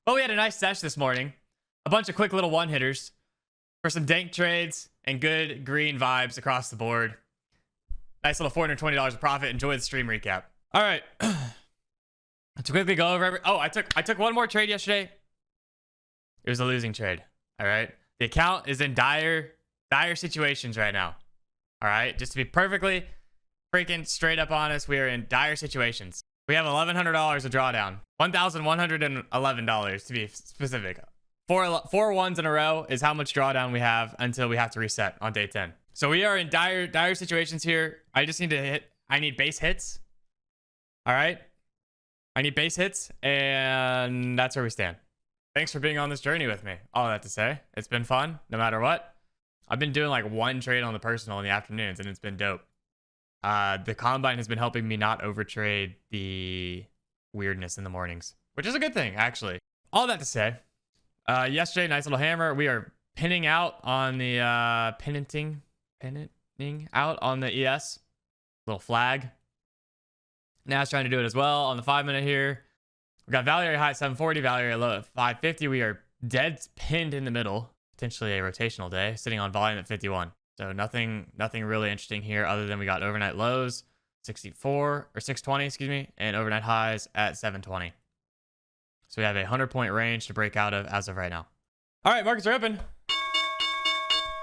But we had a nice sesh this morning. A bunch of quick little one-hitters for some dank trades and good green vibes across the board. Nice little $420 of profit. Enjoy the stream recap. All right. To quickly go over I took one more trade yesterday. It was a losing trade. All right. The account is in dire situations right now. All right. Just to be perfectly freaking straight up honest, we are in dire situations. We have $1,100 of drawdown. $1,111 to be specific. Four ones in a row is how much drawdown we have until we have to reset on day 10. So we are in dire situations here. I just need to I need base hits. All right. I need base hits, and that's where we stand. Thanks for being on this journey with me. All that to say, it's been fun no matter what. I've been doing like one trade on the personal in the afternoons, and it's been dope. The combine has been helping me not overtrade the weirdness in the mornings, which is a good thing, actually. All that to say, yesterday, nice little hammer. We are pinning out on the pinning out on the ES. Little flag. Now it's trying to do it as well on the 5-minute here. We got value area high at 740, value area low at 550. We are dead pinned in the middle. Potentially a rotational day, sitting on volume at 51. So nothing really interesting here other than we got overnight lows 64 or 620, excuse me, and overnight highs at 720. So we have a 100-point range to break out of as of right now. All right, markets are open.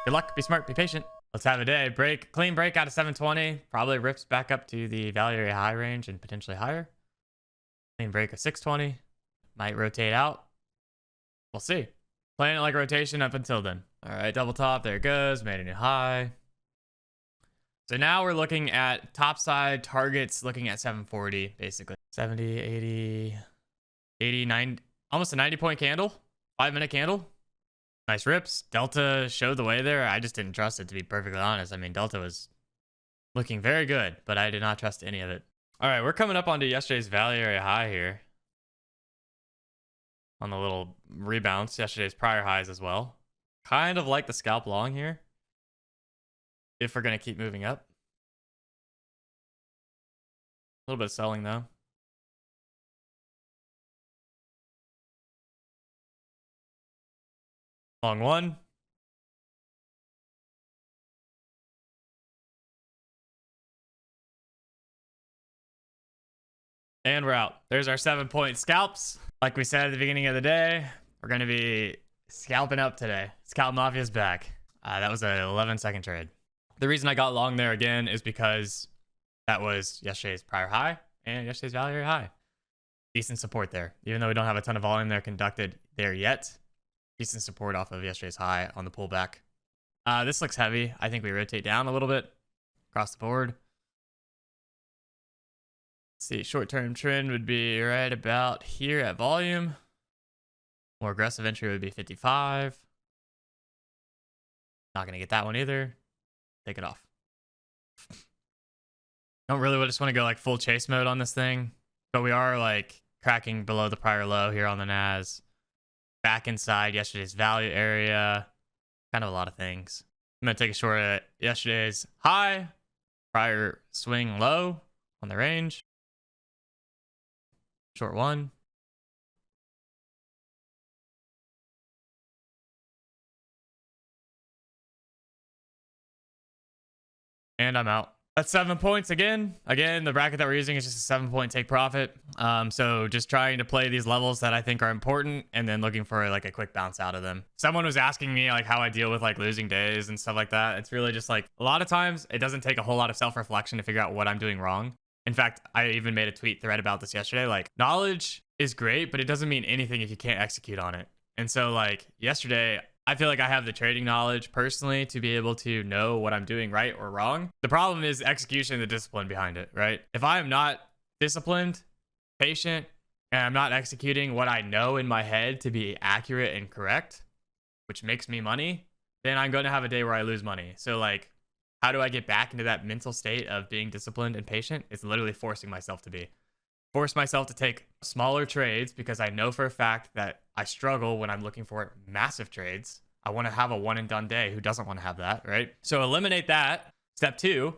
Good luck. Be smart. Be patient. Let's have a day. Clean break out of 720. Probably rips back up to the value area high range and potentially higher. Clean break of 620. Might rotate out. We'll see. Playing it like a rotation up until then. All right, double top. There it goes. Made a new high. So now we're looking at top side targets, looking at 740, basically. 70, 80, 89, almost a 90-point candle. 5-minute candle. Nice rips. Delta showed the way there. I just didn't trust it, to be perfectly honest. I mean, Delta was looking very good, but I did not trust any of it. All right, we're coming up onto yesterday's value area high here. On the little rebounds, yesterday's prior highs as well. Kind of like the scalp long here. If we're going to keep moving up. A little bit of selling though. Long one. And we're out. There's our 7-point scalps. Like we said at the beginning of the day, we're going to be scalping up today. Scalp Mafia's back. That was an 11-second trade. The reason I got long there again is because that was yesterday's prior high and yesterday's value area high. Decent support there. Even though we don't have a ton of volume there conducted there yet, decent support off of yesterday's high on the pullback. This looks heavy. I think we rotate down a little bit across the board. Let's see, short-term trend would be right about here at volume. More aggressive entry would be 55. Not going to get that one either. Take it off. Don't really just want to go like full chase mode on this thing, but we are like cracking below the prior low here on the Nas. Back inside yesterday's value area. Kind of a lot of things. I'm going to take a short at yesterday's high. Prior swing low on the range. Short one. And I'm out. That's 7 points again. Again, the bracket that we're using is just a 7-point take profit. So just trying to play these levels that I think are important and then looking for like a quick bounce out of them. Someone was asking me like how I deal with like losing days and stuff like that. It's really just like a lot of times it doesn't take a whole lot of self-reflection to figure out what I'm doing wrong. In fact, I even made a tweet thread about this yesterday. Like, knowledge is great, but it doesn't mean anything if you can't execute on it. And so like yesterday, I feel like I have the trading knowledge personally to be able to know what I'm doing right or wrong. The problem is execution and the discipline behind it, right? If I am not disciplined, patient, and I'm not executing what I know in my head to be accurate and correct, which makes me money, then I'm going to have a day where I lose money. So like, how do I get back into that mental state of being disciplined and patient? It's literally forcing myself to be. Force myself to take smaller trades because I know for a fact that I struggle when I'm looking for massive trades. I want to have a one and done day. Who doesn't want to have that, right? So eliminate that. Step 2,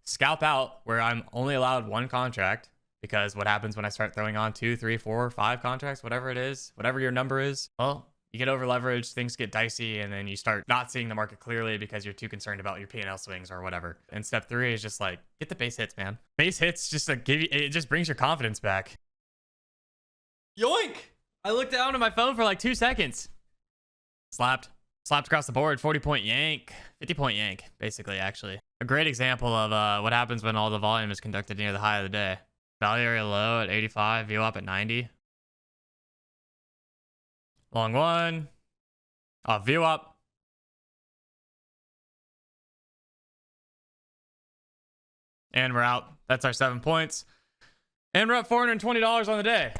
scalp out where I'm only allowed one contract Because what happens when I start throwing on 2, 3, 4, 5 contracts, whatever it is, whatever your number is, well, you get over leveraged, things get dicey, and then you start not seeing the market clearly because you're too concerned about your P&L swings or whatever. And step 3 is just like, get the base hits, man. Base hits just like give you, it just brings your confidence back. Yoink! I looked down at my phone for like 2 seconds. Slapped across the board, 40-point yank, 50-point yank, basically, actually. A great example of what happens when all the volume is conducted near the high of the day. Value area low at 85, view up at 90. Long one. View up. And we're out. That's our 7 points. And we're up $420 on the day.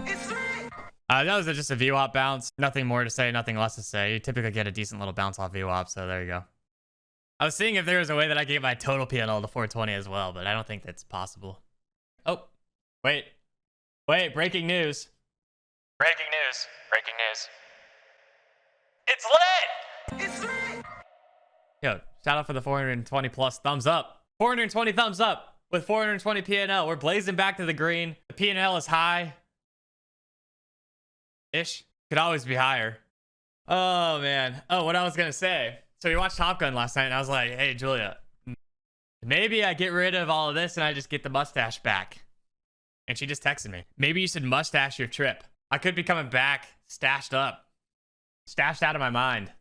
That was just a VWAP bounce. Nothing more to say, nothing less to say. You typically get a decent little bounce off VWAP, so there you go. I was seeing if there was a way that I could get my total PNL to 420 as well, but I don't think that's possible. Oh, wait, breaking news. Breaking news. It's lit! Yo, shout out for the 420 plus thumbs up. 420 thumbs up with 420 PNL. We're blazing back to the green. The PNL is high. Ish. Could always be higher. Oh, man. Oh, what I was going to say. So we watched Top Gun last night, and I was like, hey, Julia, maybe I get rid of all of this and I just get the mustache back. And she just texted me. Maybe you should mustache your trip. I could be coming back stashed up. Stashed out of my mind.